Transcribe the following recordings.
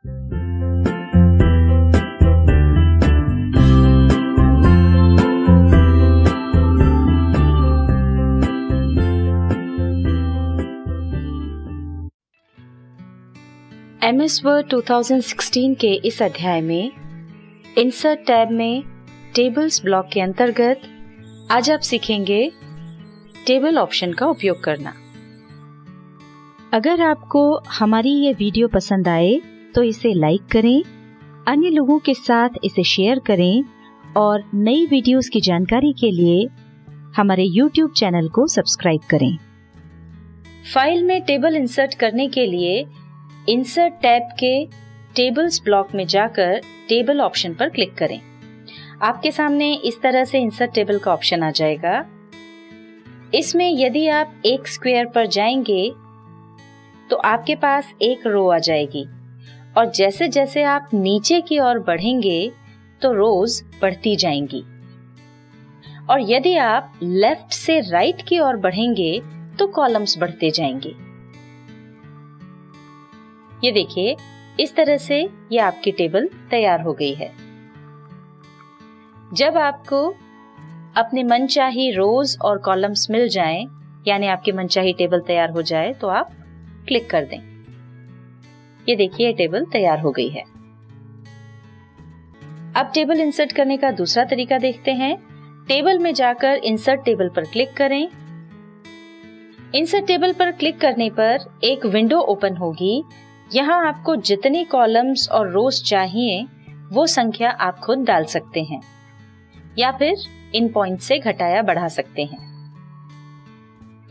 MS word 2016 के इस अध्याय में इंसर्ट टैब में टेबल्स ब्लॉक के अंतर्गत आज आप सीखेंगे टेबल ऑप्शन का उपयोग करना। अगर आपको हमारी ये वीडियो पसंद आए तो इसे लाइक करें, अन्य लोगों के साथ इसे शेयर करें और नई वीडियोस की जानकारी के लिए हमारे YouTube चैनल को सब्सक्राइब करें। फाइल में टेबल इंसर्ट करने के लिए इंसर्ट टैब के टेबल्स ब्लॉक में जाकर टेबल ऑप्शन पर क्लिक करें। आपके सामने इस तरह से इंसर्ट टेबल का ऑप्शन आ जाएगा। इसमें यदि आप एक स्क्वायर पर जाएंगे तो आपके पास एक रो आ जाएगी और जैसे जैसे आप नीचे की ओर बढ़ेंगे तो रोज बढ़ती जाएंगी और यदि आप लेफ्ट से राइट की ओर बढ़ेंगे तो कॉलम्स बढ़ते जाएंगे। ये देखिए, इस तरह से ये आपकी टेबल तैयार हो गई है। जब आपको अपने मनचाही रोज और कॉलम्स मिल जाएं, यानी आपकी मनचाही टेबल तैयार हो जाए तो आप क्लिक कर दें। ये देखिए, टेबल तैयार हो गई है। अब टेबल इंसर्ट करने का दूसरा तरीका देखते हैं। टेबल में जाकर इंसर्ट टेबल पर क्लिक करें। इंसर्ट टेबल पर क्लिक करने पर एक विंडो ओपन होगी। यहाँ आपको जितनी कॉलम्स और रोज चाहिए वो संख्या आप खुद डाल सकते हैं या फिर इन पॉइंट से घटाया बढ़ा सकते हैं।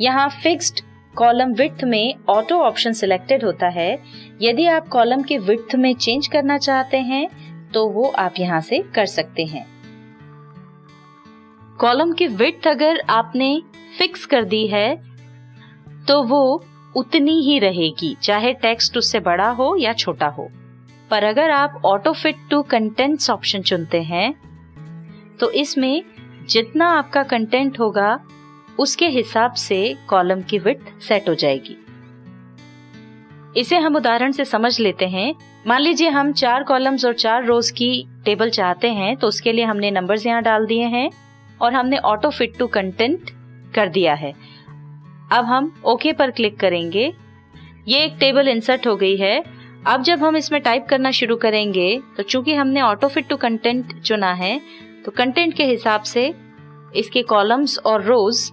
यहाँ फिक्स्ड कॉलम विड्थ में ऑटो ऑप्शन सिलेक्टेड होता है। यदि आप कॉलम की विड्थ में चेंज करना चाहते हैं तो वो आप यहाँ से कर सकते हैं। कॉलम की विड्थ अगर आपने फिक्स कर दी है तो वो उतनी ही रहेगी, चाहे टेक्स्ट उससे बड़ा हो या छोटा हो। पर अगर आप auto fit to contents option चुनते हैं तो इसमें जितना आपका कंटेंट होगा उसके हिसाब से कॉलम की विड्थ सेट हो जाएगी। इसे हम उदाहरण से समझ लेते हैं। मान लीजिए हम 4 कॉलम्स और 4 रोज की टेबल चाहते हैं, तो उसके लिए हमने नंबर्स यहाँ डाल दिए हैं और हमने ऑटो फिट टू कंटेंट कर दिया है। अब हम ओके पर क्लिक करेंगे। ये एक टेबल इंसर्ट हो गई है। अब जब हम इसमें टाइप करना शुरू करेंगे तो चूंकि हमने ऑटो फिट टू कंटेंट चुना है तो कंटेंट के हिसाब से इसके कॉलम्स और रोज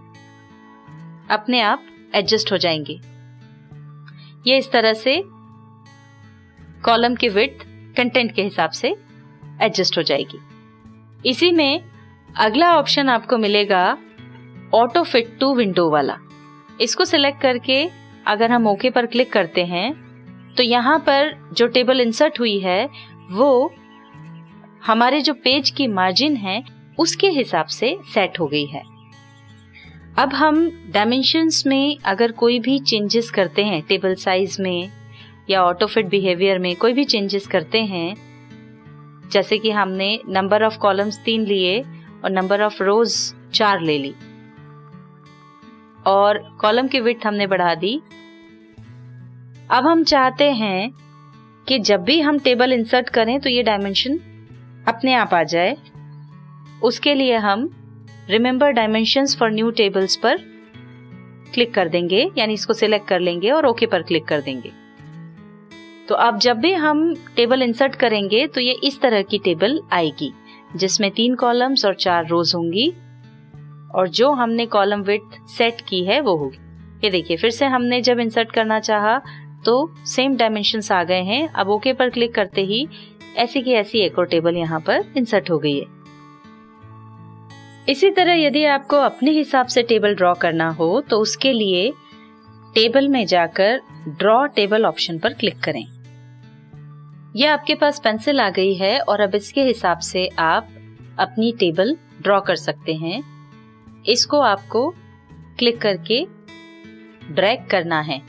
अपने आप एडजस्ट हो जाएंगे। ये इस तरह से कॉलम की विड्थ कंटेंट के हिसाब से एडजस्ट हो जाएगी। इसी में अगला ऑप्शन आपको मिलेगा ऑटो फिट टू विंडो वाला। इसको सिलेक्ट करके अगर हम ओके पर क्लिक करते हैं तो यहाँ पर जो टेबल इंसर्ट हुई है वो हमारे जो पेज की मार्जिन है उसके हिसाब से सेट हो गई है। अब हम डायमेंशंस में अगर कोई भी चेंजेस करते हैं, टेबल साइज में या ऑटो फिट बिहेवियर में कोई भी चेंजेस करते हैं, जैसे कि हमने नंबर ऑफ कॉलम्स 3 लिए और नंबर ऑफ रोज 4 ले ली और कॉलम की विड्थ हमने बढ़ा दी। अब हम चाहते हैं कि जब भी हम टेबल इंसर्ट करें तो ये डायमेंशन अपने आप आ जाए। उसके लिए हम remember dimensions for new tables पर क्लिक कर देंगे, यानी इसको सिलेक्ट कर लेंगे और ओके पर क्लिक कर देंगे। तो अब जब भी हम टेबल इंसर्ट करेंगे तो ये इस तरह की टेबल आएगी जिसमें 3 कॉलम्स और 4 रोज होंगी और जो हमने कॉलम विड्थ सेट की है वो होगी। ये देखिए, फिर से हमने जब इंसर्ट करना चाहा तो सेम डायमेंशंस आ गए हैं। अब ओके पर क्लिक करते ही ऐसी की ऐसी एक और टेबल यहाँ पर इंसर्ट हो गई है। इसी तरह यदि आपको अपने हिसाब से टेबल ड्रॉ करना हो तो उसके लिए टेबल में जाकर ड्रॉ टेबल ऑप्शन पर क्लिक करें। यह आपके पास पेंसिल आ गई है और अब इसके हिसाब से आप अपनी टेबल ड्रॉ कर सकते हैं। इसको आपको क्लिक करके ड्रैग करना है।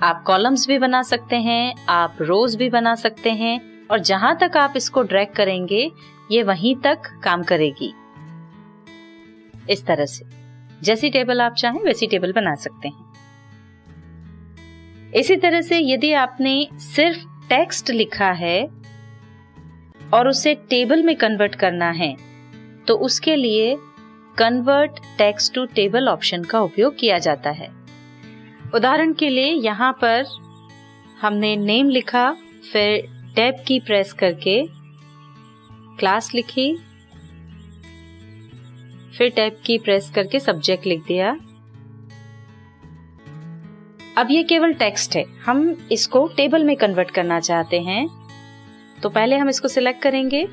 आप कॉलम्स भी बना सकते हैं, आप रोज भी बना सकते हैं और जहां तक आप इसको ड्रैग करेंगे ये वहीं तक काम करेगी। इस तरह से जैसी टेबल आप चाहें वैसी टेबल बना सकते हैं। इसी तरह से यदि आपने सिर्फ टेक्स्ट लिखा है और उसे टेबल में कन्वर्ट करना है तो उसके लिए convert text to table option का उपयोग किया जाता है। उदाहरण के लिए यहाँ पर हमने नेम लिखा, फिर टैब की प्रेस करके क्लास लिखी, फिर टैब की प्रेस करके सब्जेक्ट लिख दिया। अब ये केवल टेक्स्ट है, हम इसको टेबल में कन्वर्ट करना चाहते हैं तो पहले हम इसको सिलेक्ट करेंगे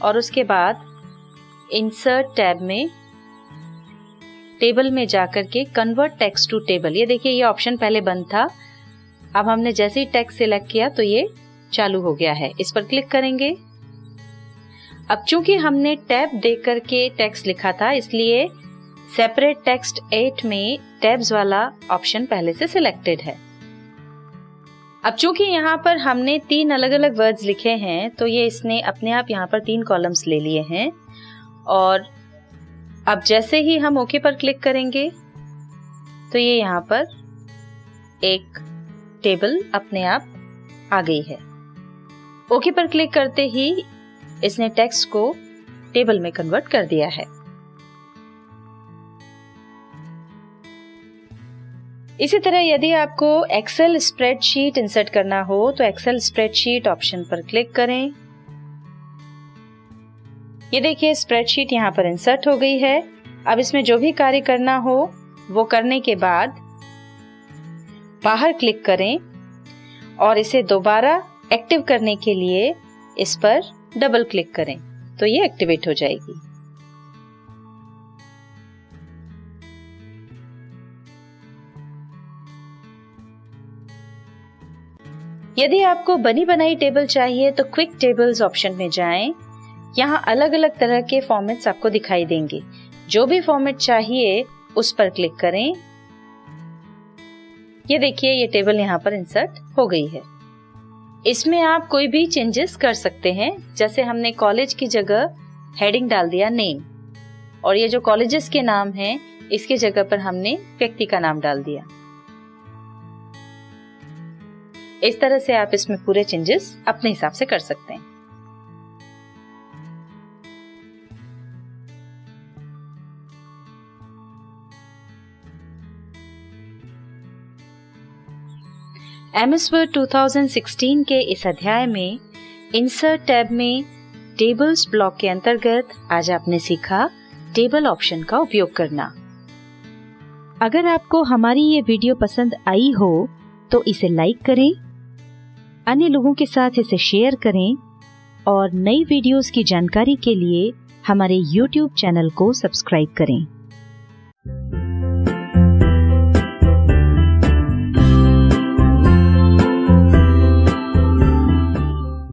और उसके बाद इंसर्ट टैब में टेबल में जाकर के कन्वर्ट टेक्स्ट टू टेबल, ये देखिए ये ऑप्शन पहले बंद था, अब हमने जैसे ही टेक्स्ट सिलेक्ट किया तो ये चालू हो गया है। इस पर क्लिक करेंगे। अब चूंकि हमने टैब देख करके टेक्स्ट लिखा था इसलिए सेपरेट टेक्स्ट 8 में टैब्स वाला ऑप्शन पहले से सिलेक्टेड है। अब चूंकि यहाँ पर हमने 3 अलग अलग वर्ड्स लिखे हैं तो ये इसने अपने आप यहाँ पर 3 कॉलम्स ले लिए हैं और अब जैसे ही हम ओके पर क्लिक करेंगे तो ये यहाँ पर एक टेबल अपने आप आ गई है। ओके पर क्लिक करते ही इसने टेक्स्ट को टेबल में कन्वर्ट कर दिया है। इसी तरह यदि आपको एक्सेल स्प्रेडशीट इंसर्ट करना हो तो एक्सेल स्प्रेडशीट ऑप्शन पर क्लिक करें। ये देखिए स्प्रेडशीट यहाँ पर इंसर्ट हो गई है। अब इसमें जो भी कार्य करना हो वो करने के बाद बाहर क्लिक करें और इसे दोबारा एक्टिव करने के लिए इस पर डबल क्लिक करें तो ये एक्टिवेट हो जाएगी। यदि आपको बनी बनाई टेबल चाहिए तो क्विक टेबल्स ऑप्शन में जाएं। यहाँ अलग अलग तरह के फॉर्मेट्स आपको दिखाई देंगे, जो भी फॉर्मेट चाहिए उस पर क्लिक करें। ये देखिए ये टेबल यहाँ पर इंसर्ट हो गई है। इसमें आप कोई भी चेंजेस कर सकते हैं, जैसे हमने कॉलेज की जगह हेडिंग डाल दिया नेम और ये जो कॉलेजेस के नाम हैं इसके जगह पर हमने व्यक्ति का नाम डाल दिया। इस तरह से आप इसमें पूरे चेंजेस अपने हिसाब से कर सकते हैं। MS Word 2016 के इस अध्याय में इंसर्ट टैब में टेबल्स ब्लॉक के अंतर्गत आज आपने सीखा टेबल ऑप्शन का उपयोग करना। अगर आपको हमारी ये वीडियो पसंद आई हो तो इसे लाइक करें, अन्य लोगों के साथ इसे शेयर करें और नई वीडियोस की जानकारी के लिए हमारे YouTube चैनल को सब्सक्राइब करें।